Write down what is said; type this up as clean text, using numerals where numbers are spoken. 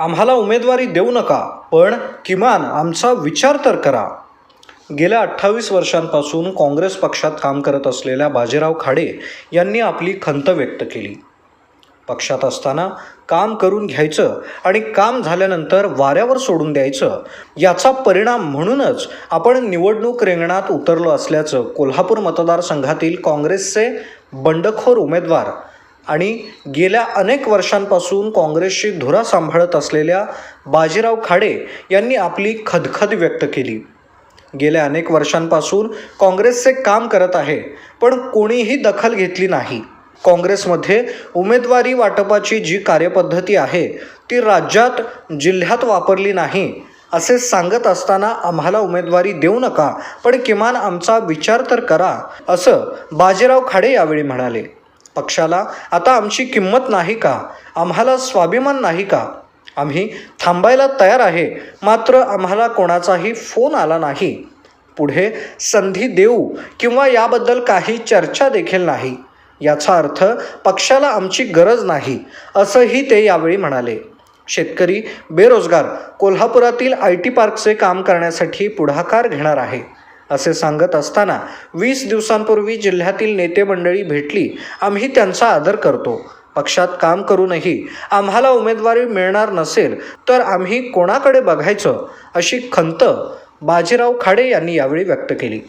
आम्हाला उमेदवारी देऊ नका, पण किमान आमचा विचार तर करा. गेल्या 28 वर्षांपासून काँग्रेस पक्षात काम करत असलेल्या बाजीराव खाडे यांनी आपली खंत व्यक्त केली. पक्षात असताना काम करून घ्यायचं आणि काम झाल्यानंतर वाऱ्यावर सोडून द्यायचं, याचा परिणाम म्हणूनच आपण निवडणूक रिंगणात उतरलो असल्याचं कोल्हापूर मतदारसंघातील काँग्रेसचे बंडखोर उमेदवार आणि गेल्या अनेक वर्षांपासून काँग्रेसची धुरा सांभाळत असलेल्या बाजीराव खाडे यांनी आपली खदखद व्यक्त केली. गेल्या अनेक वर्षांपासून काँग्रेसचे काम करत आहे, पण कोणीही दखल घेतली नाही. काँग्रेसमध्ये उमेदवारी वाटपाची जी कार्यपद्धती आहे ती राज्यात जिल्ह्यात वापरली नाही असे सांगत असताना आम्हाला उमेदवारी देऊ नका, पण किमान आमचा विचार तर करा, असं बाजीराव खाडे यावेळी म्हणाले. पक्षाला आता आमची किंमत नाही का? आम्हाला स्वाभिमान नाही का? आम्ही थांबायला तयार आहे, मात्र आम्हाला कोणाचाही फोन आला नाही. पुढे संधी देऊ किंवा याबद्दल काही चर्चा देखील नाही. याचा अर्थ पक्षाला आमची गरज नाही, असंही ते यावेळी म्हणाले. शेतकरी बेरोजगार कोल्हापुरातील IT पार्कचे काम करण्यासाठी पुढाकार घेणार आहे असे सांगत असताना 20 दिवसांपूर्वी जिल्ह्यातील नेते मंडळी भेटली, आम्ही त्यांचा आदर करतो. पक्षात काम करूनही आम्हाला उमेदवारी मिळणार नसेल तर आम्ही कोणाकडे बघायचं, अशी खंत बाजीराव खाडे यांनी यावेळी व्यक्त केली.